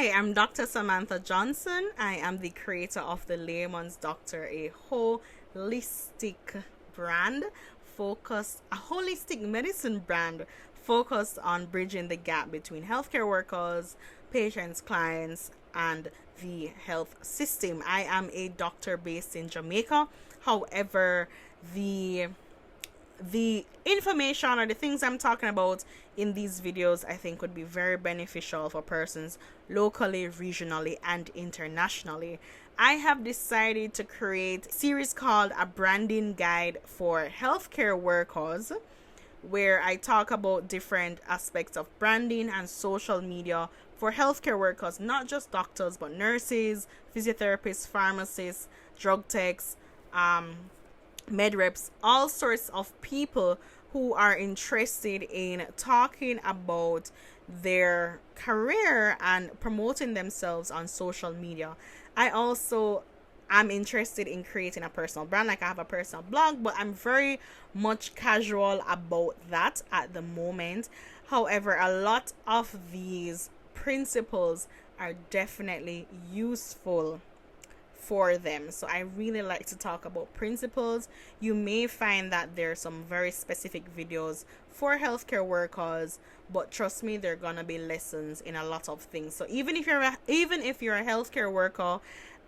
Hi, I'm Dr. Samantha Johnson. I am the creator of the Layman's Doctor, a holistic brand a holistic medicine brand focused on bridging the gap between healthcare workers, patients, clients, and the health system. I am a doctor based in Jamaica. However, the information or the things I'm talking about in these videos I think would be very beneficial for persons locally, regionally, and internationally. I have decided to create a series called A Branding Guide for Healthcare Workers, where I talk about different aspects of branding and social media for healthcare workers, not just doctors, but nurses, physiotherapists, pharmacists, drug techs, med reps, all sorts of people who are interested in talking about their career and promoting themselves on social media. I also am interested in creating a personal brand. Like, I have a personal blog, but I'm very much casual about that at the moment. However, a lot of these principles are definitely useful for them. So I really like to talk about principles. You may find that there's some very specific videos for healthcare workers, but trust me, there are gonna be lessons in a lot of things. So even if you're a healthcare worker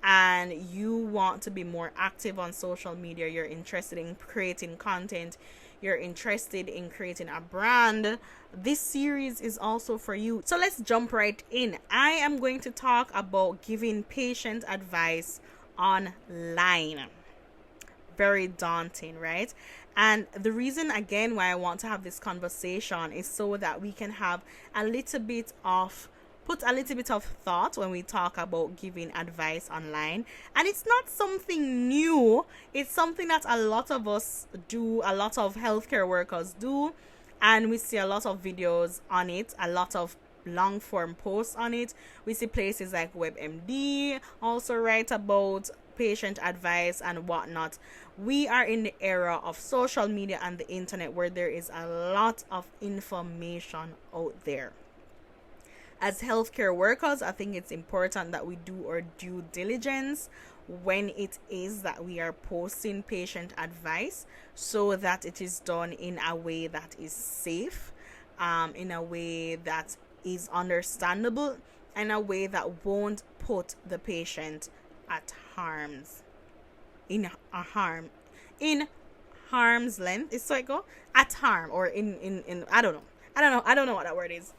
and you want to be more active on social media, you're interested in creating content, you're interested in creating a brand, this series is also for you. So let's jump right in. I am going to talk about giving patient advice online. Very daunting, right? And the reason again why I want to have this conversation is so that we can have put a little bit of thought when we talk about giving advice online. And it's not something new. It's something that a lot of us do, a lot of healthcare workers do, and we see a lot of videos on it, a lot of long form posts on it. We see places like WebMD also write about patient advice and whatnot. We are in the era of social media and the internet where there is a lot of information out there. As healthcare workers, I think it's important that we do our due diligence when it is that we are posting patient advice, so that it is done in a way that is safe, in a way that is understandable, and a way that won't put the patient at harm's length. It's like at harm, or in I don't know what that word is.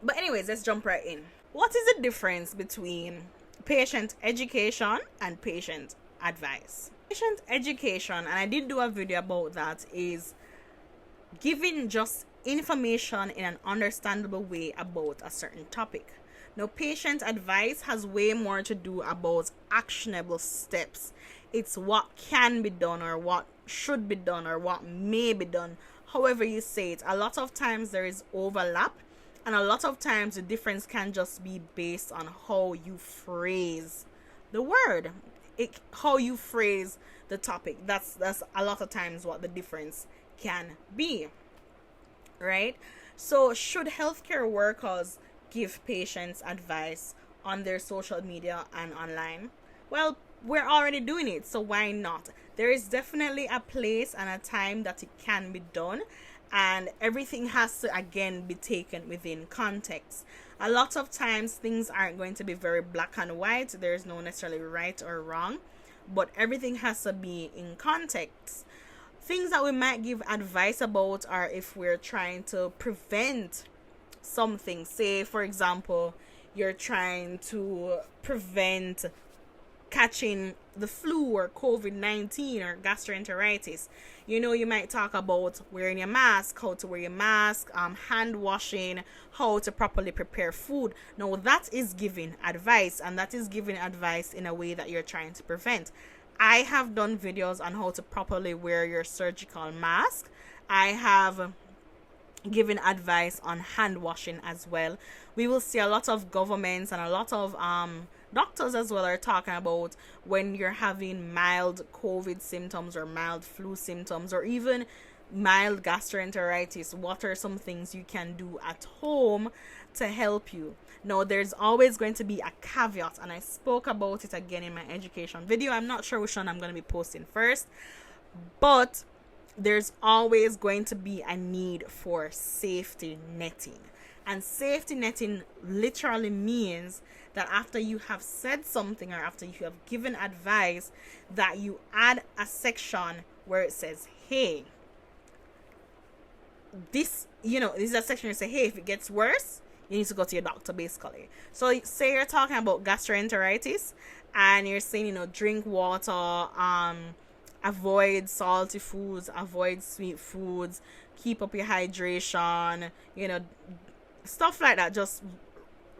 But anyways, let's jump right in. What is the difference between patient education and patient advice? Patient education, and I did do a video about that, is giving just information in an understandable way about a certain topic. Now, patient advice has way more to do about actionable steps. It's what can be done, or what should be done, or what may be done, however you say it. A lot of times there is overlap, and a lot of times the difference can just be based on how you phrase the word, how you phrase the topic. That's a lot of times what the difference can be, right? So should healthcare workers give patients advice on their social media and online? Well, we're already doing it, so why not? There is definitely a place and a time that it can be done, and everything has to again be taken within context. A lot of times things aren't going to be very black and white. There's no necessarily right or wrong, but everything has to be in context. Things that we might give advice about are if we're trying to prevent something. Say, for example, you're trying to prevent catching the flu or COVID-19 or gastroenteritis. You might talk about wearing your mask, how to wear your mask, hand washing, how to properly prepare food. Now, that is giving advice, and that is giving advice in a way that you're trying to prevent. I have done videos on how to properly wear your surgical mask. I have given advice on hand washing as well. We will see a lot of governments and a lot of doctors as well are talking about when you're having mild COVID symptoms or mild flu symptoms or even mild gastroenteritis, what are some things you can do at home to help you. No, there's always going to be a caveat, and I spoke about it again in my education video. I'm not sure which one I'm going to be posting first, but there's always going to be a need for safety netting. And safety netting literally means that after you have said something or after you have given advice, that you add a section where it says, hey, this is a section you say, hey, if it gets worse, you need to go to your doctor, basically. So say you're talking about gastroenteritis and you're saying, drink water, avoid salty foods, avoid sweet foods, keep up your hydration, stuff like that.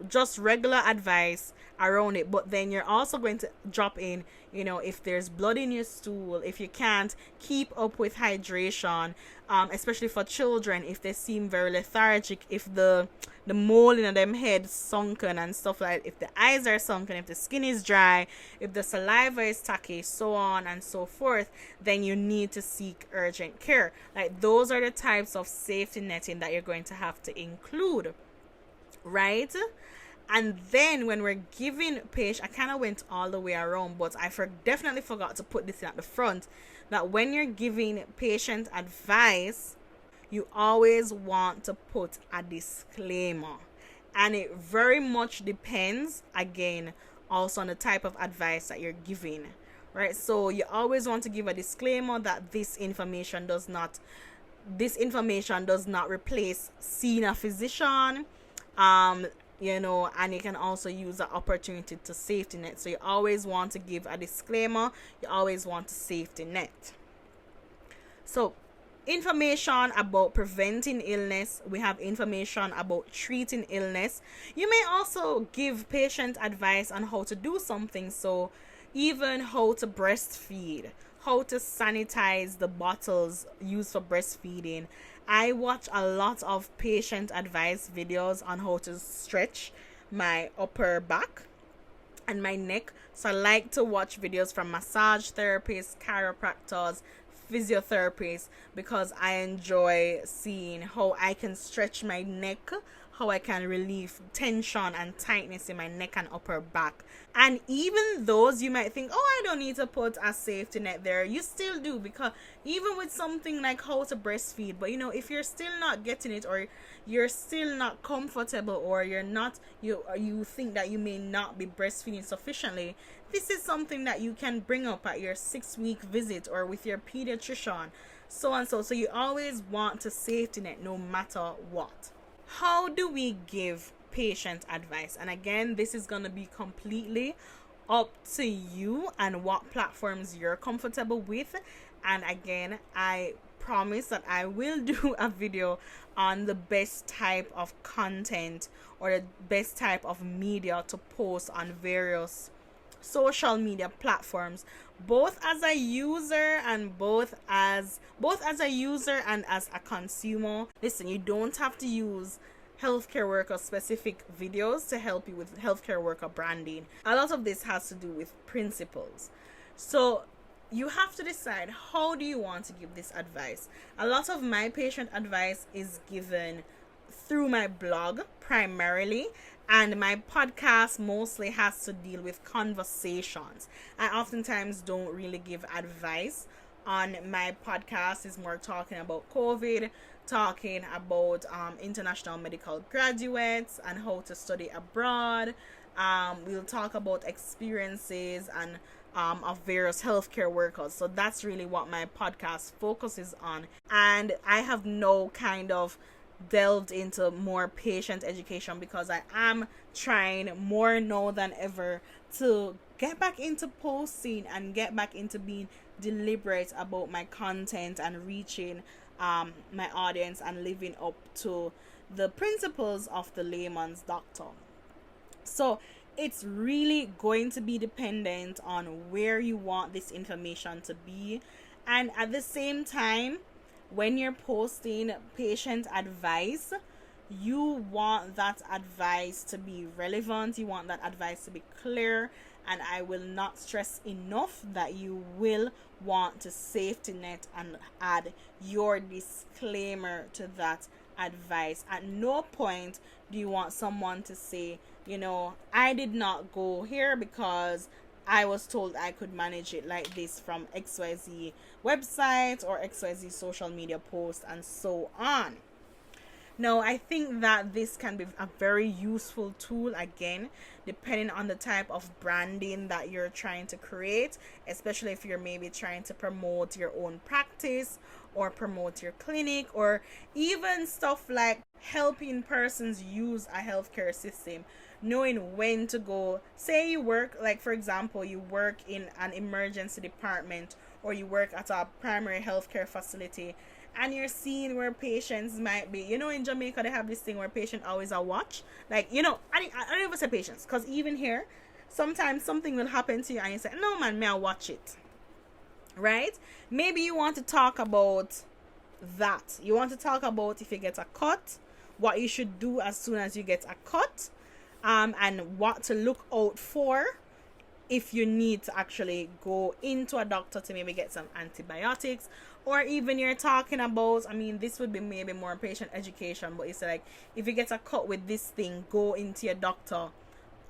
Just regular advice around it. But then you're also going to drop in, if there's blood in your stool, if you can't keep up with hydration, especially for children, if they seem very lethargic, if the mole in them head sunken and stuff like that, if the eyes are sunken, if the skin is dry, if the saliva is tacky, so on and so forth, then you need to seek urgent care. Like, those are the types of safety netting that you're going to have to include, right? And then when we're giving patient, I kind of went all the way around, but I definitely forgot to put this in at the front, that when you're giving patient advice, you always want to put a disclaimer. And it very much depends, again, also on the type of advice that you're giving, right? So you always want to give a disclaimer that this information does not replace seeing a physician, and you can also use the opportunity to safety net. So you always want to give a disclaimer. You always want to safety net. So information about preventing illness. We have information about treating illness. You may also give patient advice on how to do something. So even how to breastfeed, how to sanitize the bottles used for breastfeeding. I watch a lot of patient advice videos on how to stretch my upper back and my neck. So I like to watch videos from massage therapists, chiropractors, physiotherapists, because I enjoy seeing how I can stretch my neck, how I can relieve tension and tightness in my neck and upper back. And even those you might think, oh, I don't need to put a safety net there, you still do, because even with something like how to breastfeed, but if you're still not getting it, or you're still not comfortable, or you think that you may not be breastfeeding sufficiently, this is something that you can bring up at your 6-week visit or with your pediatrician, so and so. So you always want to safety net no matter what. How do we give patient advice? And again, this is going to be completely up to you and what platforms you're comfortable with. And again, I promise that I will do a video on the best type of content or the best type of media to post on various social media platforms, both as a user and as a consumer. Listen, you don't have to use healthcare worker specific videos to help you with healthcare worker branding. A lot of this has to do with principles. So you have to decide, how do you want to give this advice? A lot of my patient advice is given through my blog primarily, and my podcast mostly has to deal with conversations. I oftentimes don't really give advice on my podcast. It's more talking about COVID, talking about international medical graduates and how to study abroad. We'll talk about experiences and of various healthcare workers. So that's really what my podcast focuses on. And I have no kind of delved into more patient education, because I am trying more now than ever to get back into posting and get back into being deliberate about my content and reaching my audience and living up to the principles of the layman's doctor. So it's really going to be dependent on where you want this information to be. And at the same time, when you're posting patient advice, you want that advice to be relevant. You want that advice to be clear. And I will not stress enough that you will want to safety net and add your disclaimer to that advice. At no point do you want someone to say I did not go here because I was told I could manage it like this from XYZ website or XYZ social media post and so on. Now, I think that this can be a very useful tool, again, depending on the type of branding that you're trying to create, especially if you're maybe trying to promote your own practice or promote your clinic, or even stuff like helping persons use a healthcare system, knowing when to go. Say you work, like for example, you work in an emergency department or you work at a primary healthcare facility, and you're seeing where patients might be. In Jamaica, they have this thing where patient always a watch. Like, I don't even say patients, because even here, sometimes something will happen to you and you say, no man, may I watch it. Right? Maybe you want to talk about that. You want to talk about if you get a cut, what you should do as soon as you get a cut, and what to look out for if you need to actually go into a doctor to maybe get some antibiotics. Or even you're talking about, this would be maybe more patient education, but it's like, if you get a cut with this thing, go into your doctor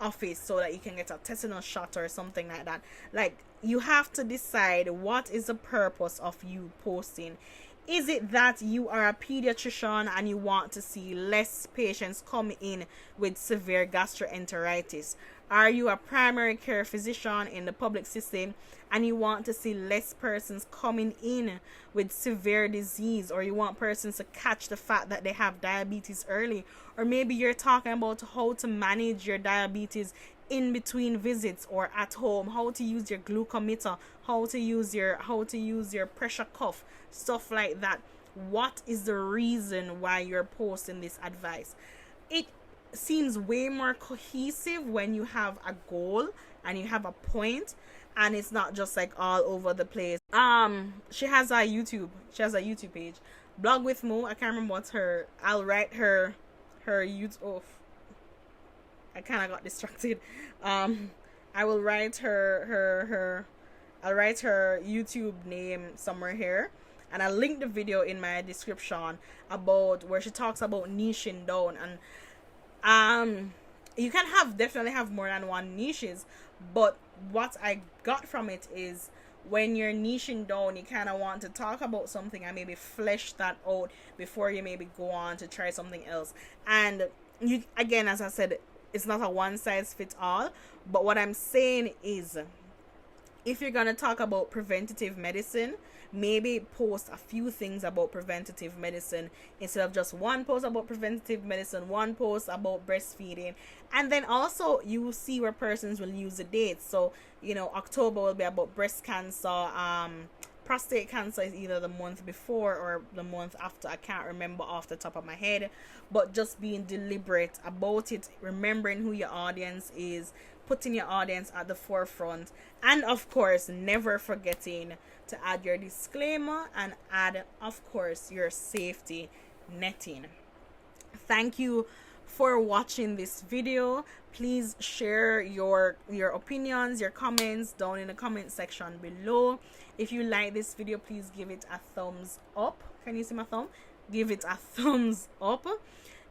office so that you can get a tetanus shot or something like that. Like, you have to decide what is the purpose of you posting. Is it that you are a pediatrician and you want to see less patients come in with severe gastroenteritis? Are you a primary care physician in the public system and you want to see less persons coming in with severe disease, or you want persons to catch the fact that they have diabetes early? Or maybe you're talking about how to manage your diabetes in between visits or at home, how to use your glucometer, how to use your pressure cuff, stuff like that. What is the reason why you're posting this advice? It seems way more cohesive when you have a goal and you have a point, and it's not just like all over the place. She has a YouTube page, Blog with Mo. I can't remember what's her. I'll write her YouTube. I kind of got distracted. I will write I'll write her YouTube name somewhere here, and I'll link the video in my description about where she talks about niching down. And you can definitely have more than one niches, but what I got from it is, when you're niching down, you kind of want to talk about something and maybe flesh that out before you maybe go on to try something else. And you, again, as I said, it's not a one size fits all, but what I'm saying is, if you're going to talk about preventative medicine, maybe post a few things about preventative medicine instead of just one post about preventative medicine, one post about breastfeeding. And then also you see where persons will use the dates. So, October will be about breast cancer. Prostate cancer is either the month before or the month after. I can't remember off the top of my head, but just being deliberate about it, remembering who your audience is, putting your audience at the forefront, and of course never forgetting to add your disclaimer and add, of course, your safety netting. Thank you for watching this video. Please share your opinions, your comments down in the comment section below. If you like this video, please give it a thumbs up. Can you see my thumb? Give it a thumbs up.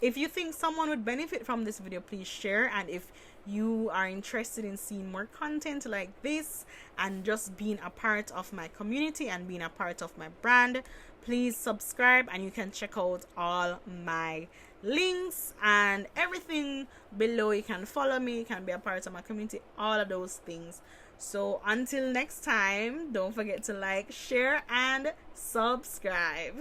If you think someone would benefit from this video, please share. And if you are interested in seeing more content like this and just being a part of my community and being a part of my brand, please subscribe, and you can check out all my links and everything below. You can follow me, you can be a part of my community, all of those things. So until next time, don't forget to like, share, and subscribe.